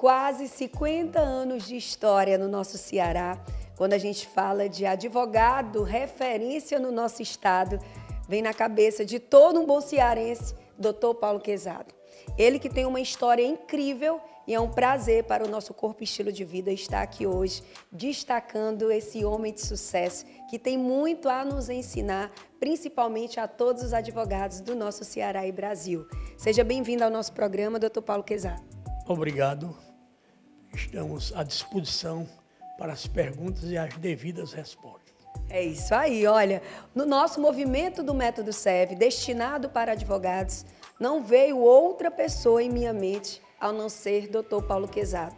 Quase 50 anos de história no nosso Ceará. Quando a gente fala de advogado, referência no nosso estado, vem na cabeça de todo um bom cearense, Dr. Paulo Quezado. Ele que tem uma história incrível e é um prazer para o nosso corpo e estilo de vida estar aqui hoje, destacando esse homem de sucesso que tem muito a nos ensinar, principalmente a todos os advogados do nosso Ceará e Brasil. Seja bem-vindo ao nosso programa, Dr. Paulo Quezado. Obrigado. Estamos à disposição para as perguntas e as devidas respostas. É isso aí, olha, no nosso movimento do Método SEV, destinado para advogados, não veio outra pessoa em minha mente, ao não ser Dr. Paulo Quezado.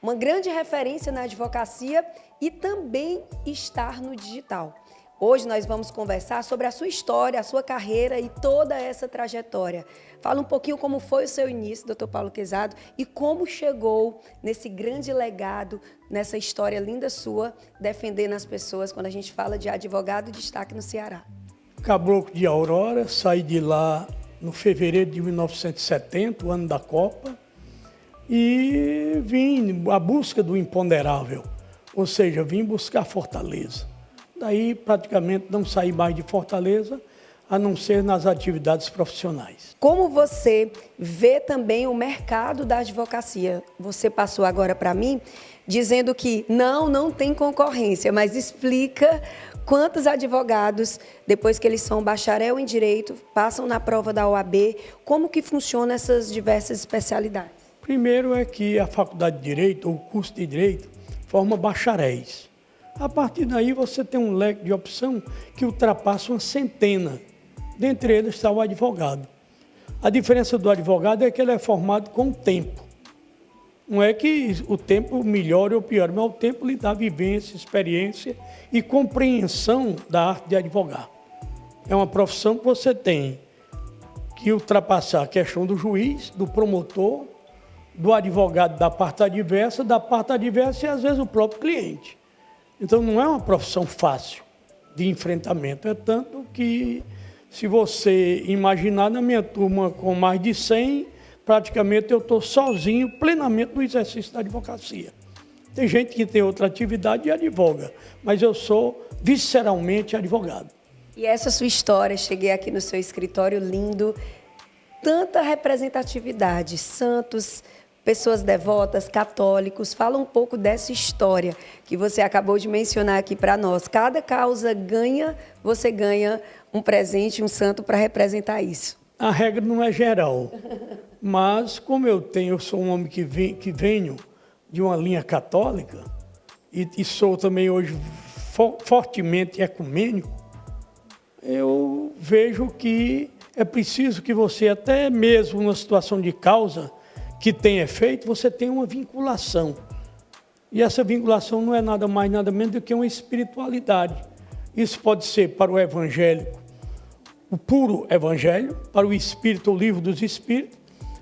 Uma grande referência na advocacia e também estar no digital. Hoje nós vamos conversar sobre a sua história, a sua carreira e toda essa trajetória. Fala um pouquinho como foi o seu início, Dr. Paulo Quezado, e como chegou nesse grande legado, nessa história linda sua, defendendo as pessoas quando a gente fala de advogado de destaque no Ceará. Caboclo de Aurora, saí de lá no fevereiro de 1970, o ano da Copa, e vim à busca do imponderável, ou seja, vim buscar Fortaleza. Daí, praticamente, não saí mais de Fortaleza, a não ser nas atividades profissionais. Como você vê também o mercado da advocacia? Você passou agora para mim dizendo que não tem concorrência, mas explica quantos advogados, depois que eles são bacharel em Direito, passam na prova da OAB, como que funcionam essas diversas especialidades? Primeiro é que a Faculdade de Direito, ou o curso de Direito, forma bacharéis. A partir daí você tem um leque de opção que ultrapassa uma centena. Dentre eles está o advogado. A diferença do advogado é que ele é formado com o tempo. Não é que o tempo melhore ou piore, mas o tempo lhe dá vivência, experiência e compreensão da arte de advogar. É uma profissão que você tem que ultrapassar a questão do juiz, do promotor, do advogado da parte adversa e às vezes o próprio cliente. Então, não é uma profissão fácil de enfrentamento. É tanto que, se você imaginar, na minha turma com mais de 100, praticamente eu estou sozinho, plenamente no exercício da advocacia. Tem gente que tem outra atividade e advoga, mas eu sou visceralmente advogado. E essa sua história, cheguei aqui no seu escritório lindo, tanta representatividade, santos, pessoas devotas, católicos. Fala um pouco dessa história que você acabou de mencionar aqui para nós. Cada causa ganha, você ganha um presente, um santo para representar isso. A regra não é geral, mas como eu sou um homem que venho de uma linha católica e sou também hoje fortemente ecumênico, eu vejo que é preciso que você, até mesmo numa situação de causa que tem efeito, você tem uma vinculação. E essa vinculação não é nada mais, nada menos do que uma espiritualidade. Isso pode ser para o evangélico, o puro evangelho, para o espírito, o livro dos espíritos,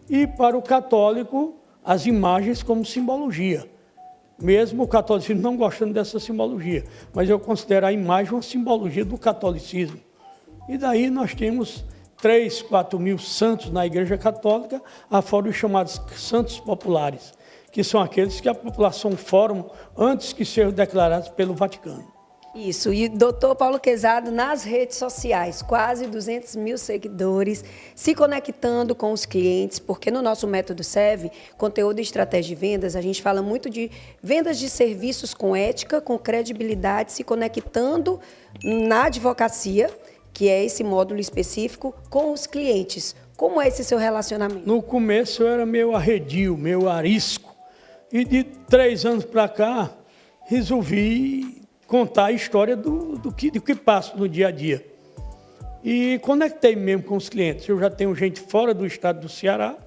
e para o católico, as imagens como simbologia. Mesmo o catolicismo não gostando dessa simbologia, mas eu considero a imagem uma simbologia do catolicismo. E daí nós temos 3, 4 mil santos na Igreja Católica, afora os chamados santos populares, que são aqueles que a população forma antes que sejam declarados pelo Vaticano. Isso, e Dr. Paulo Quezado nas redes sociais, quase 200 mil seguidores, se conectando com os clientes, porque no nosso Método SEV, conteúdo e estratégia de vendas, a gente fala muito de vendas de serviços com ética, com credibilidade, se conectando na advocacia, que é esse módulo específico, com os clientes. Como é esse seu relacionamento? No começo eu era meio arredio, meio arisco. E de 3 anos para cá, resolvi contar a história do que passo no dia a dia. E conectei mesmo com os clientes. Eu já tenho gente fora do estado do Ceará,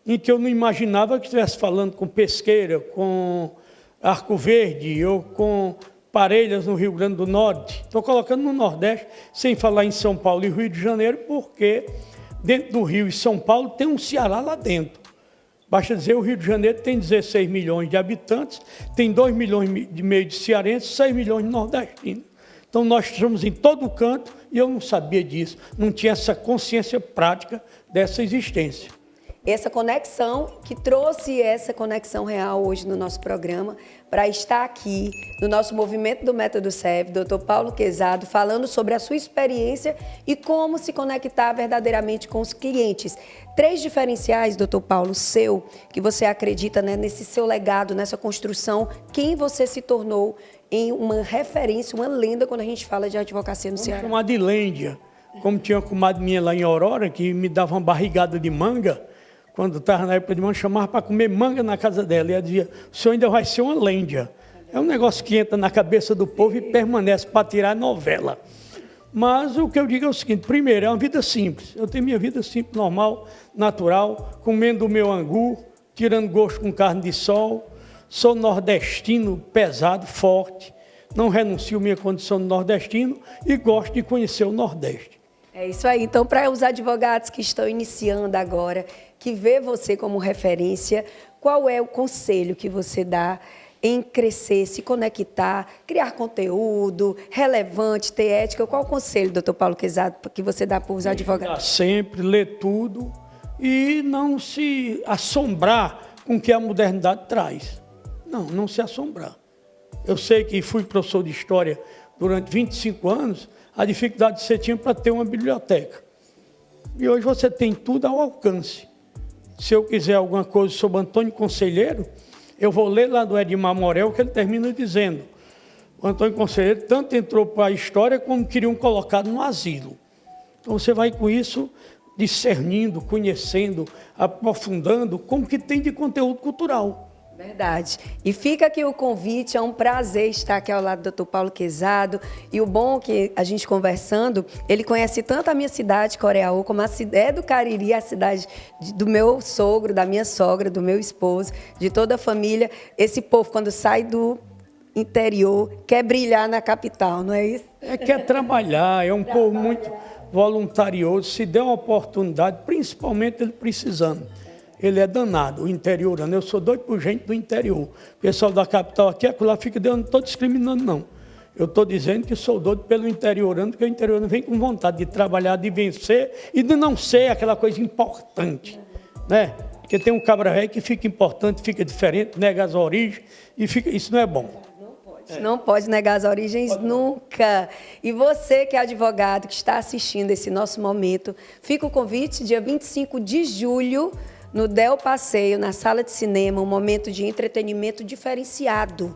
em que eu não imaginava que estivesse falando com Pesqueira, com Arco Verde ou com Parelhas no Rio Grande do Norte. Estou colocando no Nordeste, sem falar em São Paulo e Rio de Janeiro, porque dentro do Rio e São Paulo tem um Ceará lá dentro. Basta dizer, o Rio de Janeiro tem 16 milhões de habitantes, tem 2 milhões e meio de cearenses, 6 milhões de nordestinos. Então nós estamos em todo canto e eu não sabia disso, não tinha essa consciência prática dessa existência. essa conexão, que trouxe essa conexão real hoje no nosso programa, para estar aqui no nosso movimento do Método SEV, Dr. Paulo Quezado, falando sobre a sua experiência e como se conectar verdadeiramente com os clientes. 3 diferenciais, Dr. Paulo, seu, que você acredita, né, nesse seu legado, nessa construção, quem você se tornou em uma referência, uma lenda quando a gente fala de advocacia no Ceará. Chamar de lenda, como tinha uma comadre minha lá em Aurora, que me dava uma barrigada de manga, quando estava na época de manga, chamava para comer manga na casa dela. E ela dizia, o senhor ainda vai ser uma lenda. É um negócio que entra na cabeça do povo e permanece para tirar a novela. Mas o que eu digo é o seguinte, primeiro, é uma vida simples. Eu tenho minha vida simples, normal, natural, comendo o meu angu, tirando gosto com carne de sol. Sou nordestino, pesado, forte. Não renuncio minha condição de nordestino e gosto de conhecer o Nordeste. É isso aí. Então, para os advogados que estão iniciando agora, que vê você como referência, qual é o conselho que você dá em crescer, se conectar, criar conteúdo relevante, ter ética? Qual o conselho, doutor Paulo Quezado, que você dá para os advogados? Sempre ler tudo e não se assombrar com o que a modernidade traz. Não se assombrar. Eu sei que fui professor de História durante 25 anos, a dificuldade que você tinha para ter uma biblioteca. E hoje você tem tudo ao alcance. Se eu quiser alguma coisa sobre Antônio Conselheiro, eu vou ler lá do Edmar Morel, que ele termina dizendo, o Antônio Conselheiro tanto entrou para a história como queriam colocado no asilo. Então você vai com isso discernindo, conhecendo, aprofundando como que tem de conteúdo cultural. Verdade. E fica aqui o convite, é um prazer estar aqui ao lado do Dr. Paulo Quezado. E o bom que a gente conversando, ele conhece tanto a minha cidade, Coreaú, como a cidade do Cariri, a cidade do meu sogro, da minha sogra, do meu esposo, de toda a família. Esse povo, quando sai do interior, quer brilhar na capital, não é isso? Quer trabalhar, é um povo muito voluntarioso, se der uma oportunidade, principalmente ele precisando. Ele é danado, o interiorano. Eu sou doido por gente do interior. O pessoal da capital aqui, acolá fica dizendo, não estou discriminando, não. Eu estou dizendo que sou doido pelo interiorano, porque o interiorano vem com vontade de trabalhar, de vencer e de não ser aquela coisa importante, né? Porque tem um cabra velho que fica importante, fica diferente, nega as origens, e fica, isso não é bom. Não pode negar as origens nunca. E você que é advogado, que está assistindo esse nosso momento, fica o convite, dia 25 de julho, no Del Passeio, na sala de cinema, um momento de entretenimento diferenciado,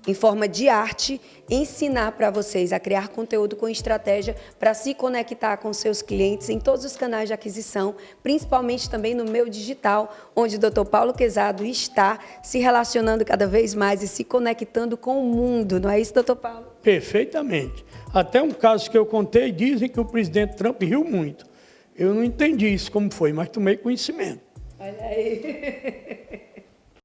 em forma de arte, ensinar para vocês a criar conteúdo com estratégia para se conectar com seus clientes em todos os canais de aquisição, principalmente também no meu digital, onde o Dr. Paulo Quezado está se relacionando cada vez mais e se conectando com o mundo. Não é isso, Dr. Paulo? Perfeitamente. Até um caso que eu contei, dizem que o presidente Trump riu muito. Eu não entendi isso como foi, mas tomei conhecimento. Olha aí.